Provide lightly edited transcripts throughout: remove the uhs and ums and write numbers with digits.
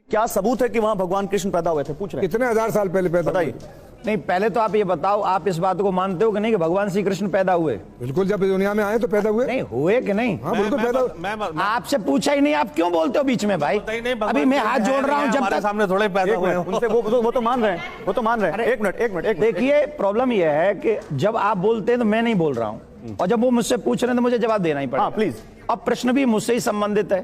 क्या सबूत है कि वहां भगवान कृष्ण पैदा हुए थे? पूछ रहे हैं। कितने हजार साल पहले पैदा बताइए। नहीं, पहले तो आप ये बताओ, आप इस बात को मानते हो कि नहीं कि भगवान श्री कृष्ण पैदा हुए? बिल्कुल, जब दुनिया में आए तो पैदा हुए। नहीं हुए कि नहीं? हाँ बिल्कुल पैदा हुए। आपसे पूछा ही नहीं, आप क्यों बोलते हो बीच में भाई? अभी मैं हाथ जोड़ रहा हूँ, जब तक सामने थोड़े पैदा हुए उनसे वो तो मान रहे हैं, वो तो मान रहे हैं। एक मिनट देखिए, प्रॉब्लम यह है कि जब आप बोलते हैं तो मैं नहीं बोल रहा हूँ, और जब वो मुझसे पूछ रहे हैं तो मुझे जवाब देना ही पड़ेगा। प्लीज। अब प्रश्न भी मुझसे ही संबंधित है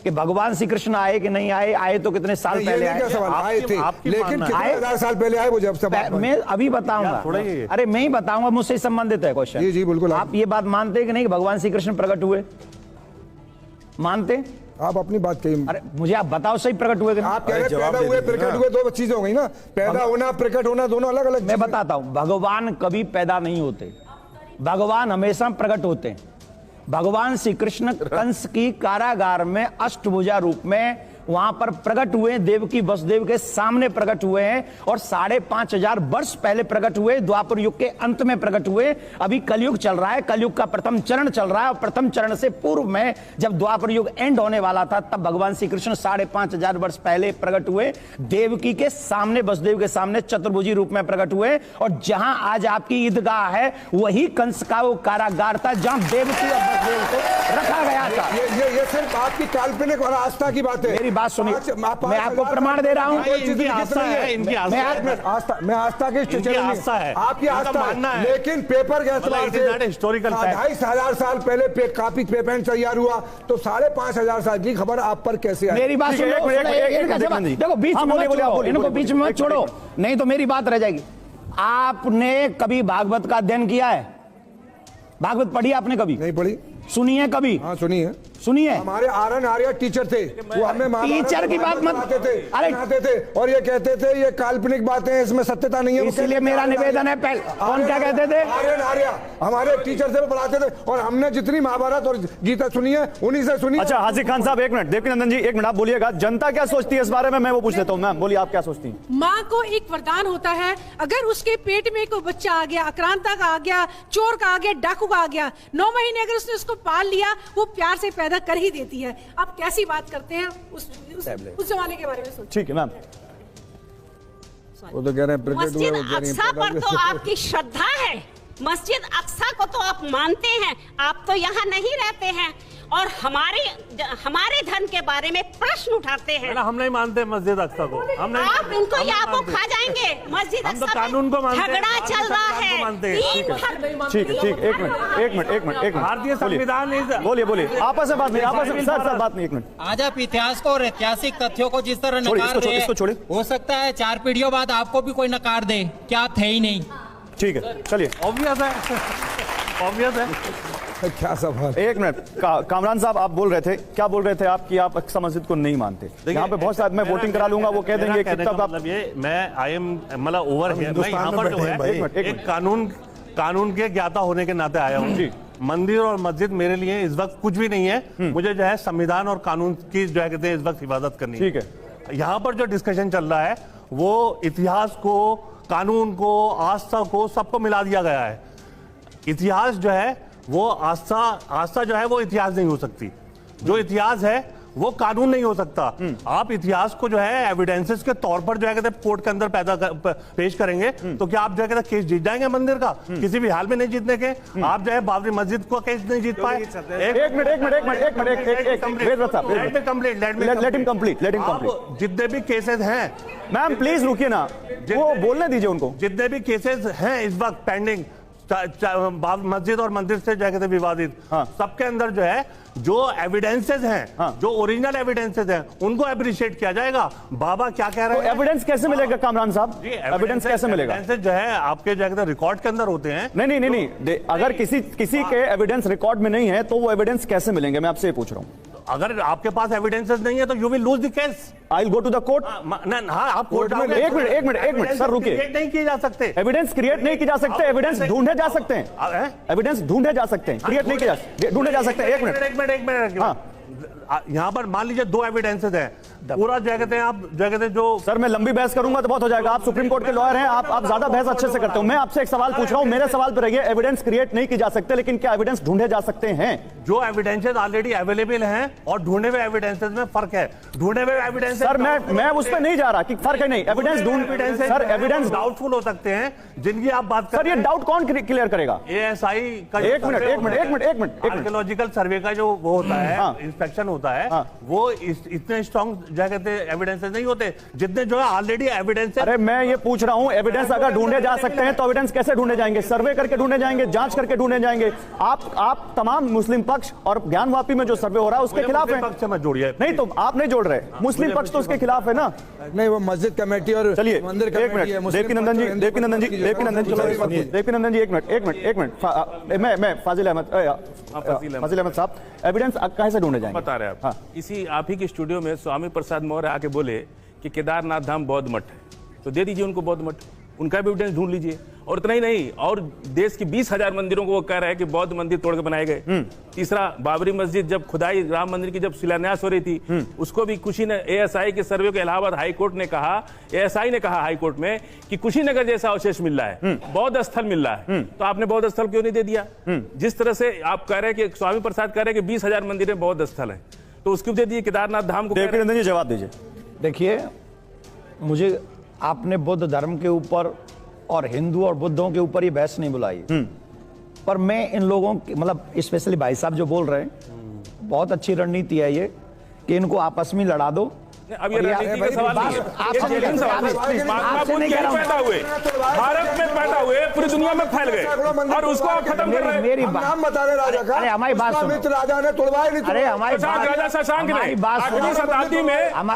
कि भगवान श्री कृष्ण आए कि नहीं आए। आए तो कितने साल पहले आए? आए थे, लेकिन कितने हजार साल पहले आए वो जब सब मैं अभी बताऊंगा। अरे मैं ही बताऊंगा, मुझसे ही संबंधित है क्वेश्चन। जी जी बिल्कुल। आप ये बात मानते हैं कि नहीं कि भगवान श्री कृष्ण प्रकट हुए? मानते? आप अपनी बात कहिए। अरे मुझे आप बताओ, सही प्रकट हुए कि नहीं? आप कह रहे हैं पैदा हुए प्रकट हुए, दो चीजें हो गई ना। पैदा होना प्रकट होना दोनों अलग अलग। मैं बताता हूं, भगवान कभी पैदा नहीं होते, भगवान हमेशा प्रकट होते हैं। भगवान श्री कृष्ण कंस की कारागार में अष्टभुजा रूप में वहां पर प्रकट हुए, देवकी वसुदेव के सामने प्रकट हुए हैं, और 5,500 वर्ष पहले प्रकट हुए, द्वापर युग के अंत में प्रकट हुए। अभी कलयुग चल रहा है, कलयुग का प्रथम चरण चल रहा है, और प्रथम चरण से पूर्व में जब द्वापर युग एंड होने वाला था, तब भगवान श्री कृष्ण 5,500 वर्ष पहले प्रकट हुए, देवकी के सामने, वसुदेव के सामने चतुर्भुजी रूप में प्रकट हुए। और जहां आज आपकी ईदगाह है, वही कंस का वो कारागार था जहां देवकी और वसुदेव को रखा गया था। ये सिर्फ आपकी काल्पनिक और आस्था की बात है। बात सुनिए, मैं आपको प्रमाण दे रहा हूं। इनकी आस्था है, इनकी आस्था है। मैं आस्था की आस्था है, आपकी आस्था है, लेकिन पेपर के एतबार से हिस्टोरिकल 2,500 साल पहले कापी पेपर तैयार हुआ, तो 5,500 साल की खबर आप पर कैसे आई? मेरी बात सुनो, देखो बीच में इनको बीच में मत छोड़ो, नहीं तो मेरी बात रह जाएगी। आपने कभी भागवत का अध्ययन किया है? भागवत पढ़ी आपने कभी? नहीं पढ़ी। सुनी है कभी? हाँ सुनी है। सुनिए, हमारे आर्यन आर्य टीचर थे, वो हमें टीचर की बात मत पढ़ाते थे और ये कहते थे ये काल्पनिक बातें, इसमें सत्यता नहीं है। इसलिए मेरा निवेदन है, कौन क्या कहते थे? आर्यन आर्य हमारे टीचर से पढ़ाते थे, और हमने जितनी महाभारत और गीता सुनी है उन्हीं से सुनी। अच्छा हाजी खान साहब, एक मिनट। देवकीनंदन जी, एक मिनट आप बोलिएगा, जनता क्या सोचती है इस बारे में? मैं वो पूछ लेता हूँ। मैम बोलिए, आप क्या सोचती हैं? माँ को एक वरदान होता है, अगर उसके पेट में कोई बच्चा आ गया, आक्रांता का आ गया, चोर का आ गया, डाकू का आ गया, 9 महीने अगर उसने उसको पाल लिया, वो प्यार से पैदा कर ही देती है। आप कैसी बात करते हैं उस जमाने के बारे में सोचिए। ठीक है मैम। वो तो कह रहे हैं मस्जिद अक्सा पर तो आपकी श्रद्धा है, मस्जिद अक्सा को तो आप मानते हैं, आप तो यहाँ नहीं रहते हैं और हमारे धर्म के बारे में प्रश्न उठाते हैं। हम नहीं मानते मस्जिद अक्सा को, हम नहीं। आप इनको या आपको खा जाएंगे। मस्जिद हम तो अक्सा कानून को मानते हैं, झगड़ा चल रहा है। ठीक है, एक मिनट। भारतीय संविधान। बोलिए, आपस में बात नहीं, आपस में सर बात नहीं। एक मिनट। आज आप इतिहास को और ऐतिहासिक तथ्यों को जिस तरह नकार रहे हैं, हो सकता है 4 पीढ़ियों बाद आपको भी कोई नकार दे, क्या आप थे ही नहीं। ठीक है, चलिए। ऑब्वियस है। क्या सवाल? एक मिनट, कामरान साहब आप बोल रहे थे, क्या बोल रहे थे आप? कि आप अक्सा मस्जिद को नहीं मानते। यहाँ पे बहुत सारे, मैं वोटिंग करा लूंगा, वो कह देंगे मतलब ये मैं आई एम मतलब ओवर हियर, मैं यहाँ पर जो है एक कानून के ज्ञाता होने के नाते आया हूँ। मंदिर और मस्जिद मेरे लिए इस वक्त कुछ भी नहीं है। मुझे जो है संविधान और कानून की जो है कहते हैं इस वक्त हिफाजत करनी है। ठीक है। यहाँ पर जो डिस्कशन चल रहा है वो इतिहास को, कानून को, आस्था को, सबको मिला दिया गया है। इतिहास जो है वो आस्था जो है वो इतिहास नहीं हो सकती। जो इतिहास है वो कानून नहीं हो सकता। आप इतिहास को जो है एविडेंसेस के तौर पर जो है कहते कोर्ट के अंदर पेश करेंगे, तो क्या आप जो है कहते केस जीत जाएंगे मंदिर का? किसी भी हाल में नहीं जीतने के। आप जो है बाबरी मस्जिद को केस नहीं जीत पाए। एक मिनट। जितने भी केसेस हैं, मैम प्लीज रुकिए ना, वो बोलने दीजिए उनको। जितने भी केसेस हैं इस वक्त पेंडिंग, मस्जिद और मंदिर से जो है विवादित, सबके अंदर जो है जो एविडेंसेस हैं, जो ओरिजिनल एविडेंसेस हैं, उनको अप्रिशिएट किया जाएगा। बाबा क्या कह रहे हैं? एविडेंस कैसे मिलेगा कामरान साहब? एविडेंस कैसे मिलेगा? एविडेंसेस जो है आपके जो है रिकॉर्ड के अंदर होते हैं। नहीं, अगर किसी के एविडेंस रिकॉर्ड में नहीं है तो वो एविडेंस कैसे मिलेंगे? मैं आपसे पूछ रहा हूँ। अगर आपके पास एविडेंसेस नहीं है तो you will lose the case. I will go to the court. आप कोर्ट में। एक मिनट सर रुकिए। क्रिएट नहीं किए जा सकते, एविडेंस क्रिएट नहीं किए जा सकते, एविडेंस ढूंढे जा सकते हैं, एविडेंस ढूंढे जा सकते हैं, क्रिएट नहीं किए ढूंढे जा सकते हैं। एक मिनट। यहाँ पर मान लीजिए 2 एविडेंसेस हैं, पूरा क्या कहते हैं आप, क्या कहते हैं जो सर मैं लंबी बहस करूंगा तो बहुत हो जाएगा। आप सुप्रीम कोर्ट के लॉयर हैं, आप ज्यादा बहस अच्छे से करते हो। मैं आपसे एक सवाल पूछ रहा हूं, मेरे सवाल पर रहिए। एविडेंस क्रिएट नहीं की जा सकते, लेकिन क्या एविडेंस ढूंढे जा सकते हैं? जो एविडेंसेस ऑलरेडी अवेलेबल हैं और ढूंढे हुए एविडेंसेस में फर्क है। ढूंढे हुए एविडेंस सर मैं उस पर नहीं जा रहा कि फर्क है नहीं, एविडेंस सर एविडेंस डाउटफुल हो सकते हैं जिनकी आप बात कर सर, ये डाउट कौन क्लियर करेगा? एएसआई का एक मिनट आर्कियोलॉजिकल सर्वे का जो वो होता है, इंस्पेक्शन होता है, वो इतने स्ट्रॉन्ग क्या कहते हैं एविडेंसेस नहीं होते जितने जो है ऑलरेडी एविडेंस। अरे मैं ये पूछ रहा हूं, एविडेंस अगर ढूंढे जा सकते हैं तो एविडेंस कैसे ढूंढे जाएंगे? सर्वे करके ढूंढे जाएंगे, जांच करके ढूंढे जाएंगे? आप तमाम मुस्लिम पक्ष और ज्ञानवापी में जो सर्वे हो रहा है उसके खिलाफ है। पक्ष में जोड़िए। नहीं तो आप नहीं जोड़ रहे, मुस्लिम पक्ष तो उसके खिलाफ है ना। नहीं, वो मस्जिद कमेटी और चलिए मंदिर एक कमेटी है। मिनट, देवकीनंदन जी एक मिनट मैं फाजिल अहमद साहब, एविडेंस कैसे ढूंढे जाएंगे? बता रहे हैं आप। इसी आप ही के स्टूडियो में स्वामी प्रसाद मौर्य आके बोले कि केदारनाथ धाम बौद्ध मठ है, तो दे दीजिए उनको बौद्ध मठ, उनका भी एविडेंस ढूंढ लीजिए। और इतना ही नहीं, और देश की 20,000 मंदिरों को वो कह रहे हैं कि बौद्ध मंदिर तोड़ के बनाए गए। तीसरा, बाबरी मस्जिद जब खुदाई राम मंदिर की जब शिलान्यास हो रही थी, उसको भी कुशीनगर एएसआई के सर्वे को इलाहाबाद हाई कोर्ट ने कहा, एएसआई ने कहा हाई कोर्ट में कि कुशीनगर जैसा अवशेष मिल रहा है, बौद्ध स्थल मिल रहा है, तो आपने बौद्ध स्थल क्यों नहीं दे दिया? जिस तरह से आप कह रहे हैं कि स्वामी प्रसाद कह रहे हैं कि 20,000 मंदिर बौद्ध स्थल है, तो उसको दे दिए केदारनाथ धाम को। देवकीनंदन जी जवाब दीजिए। देखिए, मुझे आपने बुद्ध धर्म के ऊपर और हिंदू और बुद्धों के ऊपर ये बहस नहीं बुलाई, पर मैं इन लोगों की, मतलब स्पेशली भाई साहब जो बोल रहे हैं, बहुत अच्छी रणनीति है ये कि इनको आपस में लड़ा दो। अब ये रणनीति का सवाल नहीं है, पैदा हुए भारत में, पैदा हुए पूरी दुनिया में फैल गए और उसको आप खत्म कर रहे हैं। मेरी नाम बता रहे राजा का। अरे हमारी बात सुनो। राजा ने तोड़वाए नहीं। अरे हमारी बात, राजा शशांक ने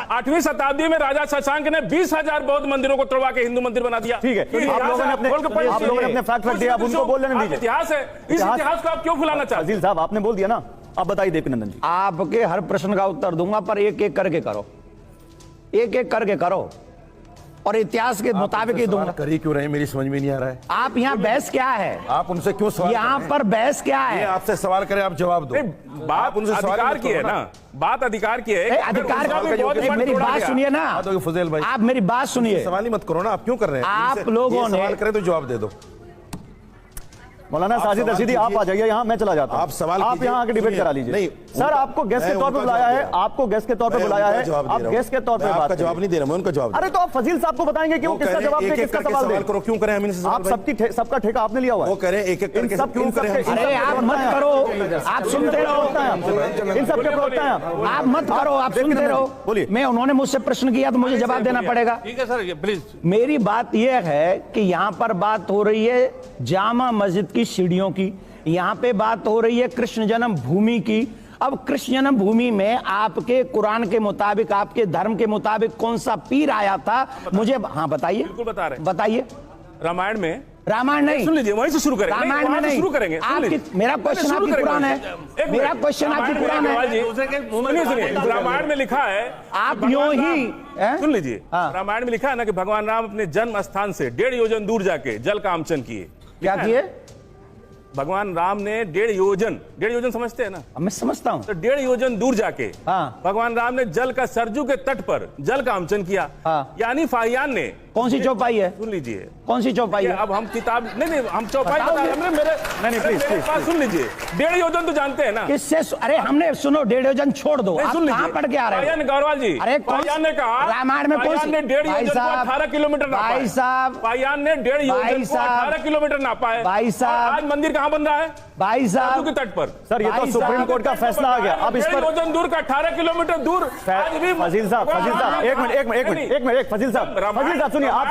8वीं शताब्दी में राजा शशांक ने 20,000 बौद्ध मंदिरों को तोड़वा के हिंदू मंदिर बना दिया। ठीक है, आप लोगों ने अपने फैक्ट रख दिया, आप उनको बोलने नहीं दीजिए। इतिहास है, इस इतिहास को आप क्यों भुलाना चाहते हैं? फाजिल साहब आपने बोल दिया ना, अब बताइए देवकीनंदन जी। आपके हर प्रश्न का उत्तर दूंगा, पर एक एक करके करो, एक एक करके करो, और इतिहास के मुताबिक ही दूंगा। कर ही क्यों रहे, मेरी समझ में नहीं आ रहा है। आप यहाँ बहस क्या है? आप उनसे क्यों सवाल यहाँ पर बहस क्या है? आपसे सवाल करें, आप जवाब दो। बात उनसे अधिकार की है ना, बात अधिकार की है। अधिकार मेरी बात सुनिए ना, फुजैल भाई, आप मेरी बात सुनिए। सवाल ही मत करो ना, आप क्यों कर रहे हैं? आप लोगों ने सवाल करें तो जवाब दे दो। मौलाना साजिद रशीदी आप आ जाइए यहाँ, मैं चला जाता हूँ। आप सवाल आप यहाँ आके डिबेट करा लीजिए। नहीं सर, आपको गेस्ट के तौर पे बुलाया है, आपको गेस्ट के तौर पे बुलाया है, आप गेस्ट के तौर पे बात जवाब नहीं दे रहा, मैं उनका जवाब। अरे तो आप फजील साहब को बताएंगे कि वो किसका जवाब दे, किसका सवाल दे। करो, क्यों करें हम इनसे? आप सबका ठेका आपने लिया हुआ है। वो करें एक एक करके, सब क्यों करें? अरे आप मत करो, आप सुनते रहो, इन सबके प्रवक्ता हैं आप मत करो, आप सुनते रहो। बोलिए। मैं, उन्होंने मुझसे प्रश्न किया तो मुझे जवाब देना पड़ेगा। ठीक है सर, प्लीज। मेरी बात यह है कि यहाँ पर बात हो रही है जामा मस्जिद की सीढ़ियों की, यहाँ पे बात हो रही है कृष्ण जन्म भूमि की। अब कृष्ण जन्म भूमि में आपके कुरान के मुताबिक, आपके धर्म के मुताबिक कौन सा पीर आया था? मुझे हाँ बताइए। बिल्कुल बता रहे हैं। बताइए। रामायण में, रामायण नहीं, सुन लीजिए, वहीं से शुरू करेंगे। रामायण में नहीं, शुरू करेंगे। मेरा क्वेश्चन आपकी कुरान है, मेरा क्वेश्चन आपकी कुरान है। सुनिए, रामायण में लिखा है, आप यूं ही सुन लीजिए, रामायण में लिखा है ना कि भगवान राम अपने जन्म स्थान से 1.5 योजन दूर जाके जल का आमचन किए। क्या किए? भगवान राम ने 1.5 योजन समझते हैं ना? मैं समझता हूँ। तो 1.5 योजन दूर जाके भगवान राम ने जल का, सरजू के तट पर जल का आमचन किया। यानी फाहियान ने, कौन सी चौपाई है? सुन लीजिए, कौन सी चौपाई है? अब हम किताब नहीं, हम चौपाई बता रहे हैं। मेरे पास सुन लीजिए, 1.5 योजन तो जानते हैं ना? किससे? अरे हमने, सुनो, 1.5 योजन छोड़ दो, आप कहाँ पढ़ के आ रहे हैं? गौरवाल जी, अरे फाहियान ने कहा, रामायण में कौन सी? 1.5 योजन को 18 किलोमीटर नापा है। भाई साहब, फाहियान ने 1.5 योजन को 18 किलोमीटर नापा है। भाई साहब, आज मंदिर कहाँ बन रहा है? भाई साहब के तट पर। सर, ये तो सुप्रीम कोर्ट का फैसला आ गया। अब इस पर 1.5 योजन दूर का 18 किलोमीटर दूर। फजील साहब एक मिनट फजील साहब सुनिए, आप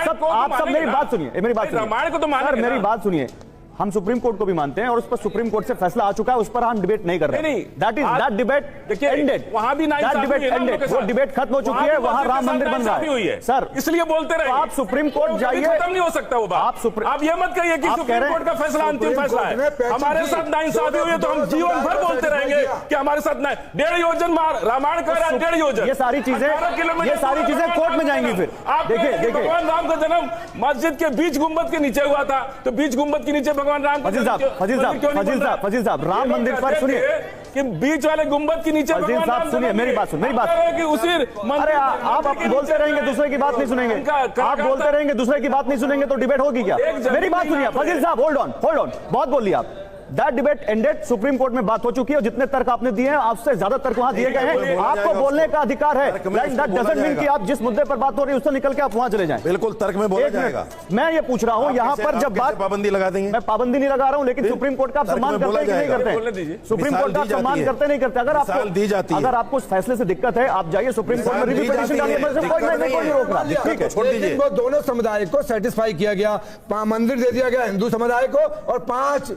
सब मेरी बात सुनिए, रामायण को तो सर मेरी बात सुनिए। हम सुप्रीम कोर्ट को भी मानते हैं और उस पर सुप्रीम कोर्ट से फैसला आ चुका है, उस पर हम डिबेट नहीं कर रहे हैं। दैट डिबेट एंडेड, वहां भी वो डिबेट खत्म हो चुकी है, वहां राम मंदिर बन रहा है। सर इसलिए बोलते रहे, आप सुप्रीम कोर्ट जाइए, खत्म नहीं हो सकता वो बात। आप ये मत कहिए कि सुप्रीम कोर्ट का फैसला अंतिम फैसला है। हमारे साथ नाइंसाफी हुई है तो हम जीवन भर बोलते रहेंगे कि हमारे साथ 1.5 योजन रामायण का 1.5 योजन, ये सारी चीजें कोर्ट में जाएंगी। फिर आप देखिए, भगवान राम का जन्म मस्जिद के बीच गुम्बद के नीचे हुआ था, तो बीच गुम्बद के नीचे भगवान भगवान राम फजील साहब, फजील साहब, राम मंदिर पर सुनिए कि बीच वाले गुंबद के नीचे फजील साहब सुनिए मेरी बात सुन, मेरी बात कि उसी अरे आप बोलते रहेंगे दूसरे की बात नहीं सुनेंगे, आप बोलते रहेंगे दूसरे की बात नहीं सुनेंगे तो डिबेट होगी क्या? मेरी बात सुनिए फजील साहब, होल्ड ऑन, बहुत बोल लिया आप। That debate ended, supreme court में बात हो चुकी है और जितने तर्क आपने दिए हैं आपसे ज्यादा तर्क वहां दिए गए हैं। आपको बोलने का अधिकार है, दैट डजंट मीन कि आप जिस मुद्दे पर बात हो रही है उससे निकल के आप वहां चले जाएं। बिल्कुल तर्क में बोला जाएगा। मैं ये पूछ रहा हूं यहां पर जब बात पाबंदी लगा देंगे, मैं पाबंदी नहीं लगा रहा हूं, लेकिन सुप्रीम कोर्ट का आप सम्मान करते हैं कि नहीं करते? सुप्रीम कोर्ट का सम्मान करते नहीं करते? अगर आपको उस फैसले से दिक्कत है आप जाइए सुप्रीम कोर्ट में रिव्यू पिटीशन डालिए, कोई नहीं रोक रहा, ठीक है? छोड़ दीजिए। दोनों समुदाय को सेटिस्फाई किया गया, मंदिर दे दिया गया हिंदू समुदाय को और 5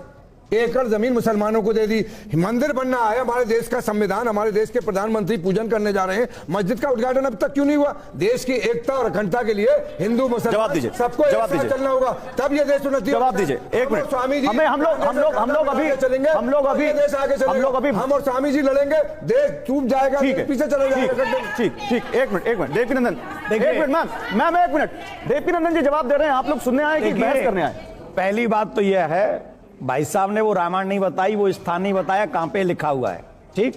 एकड़ जमीन मुसलमानों को दे दी। मंदिर बनना है, हमारे देश का संविधान, हमारे देश के प्रधानमंत्री पूजन करने जा रहे हैं, मस्जिद का उद्घाटन अब तक क्यों नहीं हुआ? देश की एकता और अखंडता के लिए हिंदू मुसलमान सबको एक साथ चलना होगा, तब ये देश उन्नति। जवाब दीजिए, एक मिनट स्वामी जी, हम लोग अभी हम और स्वामी जी लड़ेंगे, देश चूक जाएगा, पीछे चले जाएगा। ठीक, एक मिनट देवकी नंदन, एक मिनट मैम एक मिनट, देवकी नंदन जी जवाब दे रहे हैं, आप लोग सुनने आए कि बहस करने आए? पहली बात तो यह है, भाई साहब ने वो रामायण नहीं बताई, वो स्थान नहीं बताया कहां पे लिखा हुआ है, ठीक?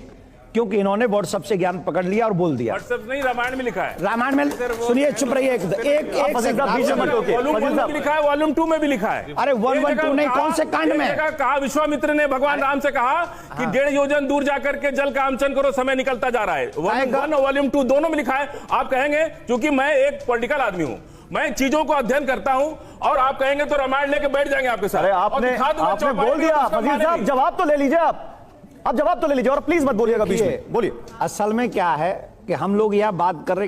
क्योंकि इन्होंने व्हाट्सएप से ज्ञान पकड़ लिया और बोल दिया। व्हाट्सएप नहीं, रामायण में लिखा है। रामायण में सुनिए, चुप रहिए एक वॉल्यूम 1 में लिखा है, वॉल्यूम 2 में भी लिखा है। अरे 1, 1, 2 नहीं, कौन से कांड में कहा? विश्वामित्र ने भगवान राम से कहा कि 1.5 योजन दूर जाकर के जल का आमचन करो, समय निकलता जा रहा है। वॉल्यूम 1 और वॉल्यूम 2 दोनों में लिखा है। आप कहेंगे क्योंकि मैं एक पॉलिटिकल आदमी हूं, मैं चीजों को अध्ययन करता हूं, और आप कहेंगे तो रामायण लेके बैठ जाएंगे आपके साथ। अरे आपने बोल दिया फजील साहब, जवाब तो ले लीजिए आप जवाब तो ले लीजिए और प्लीज मत बोलिएगा बीच में, बोलिए। असल में क्या है कि हम लोग यह बात कर रहे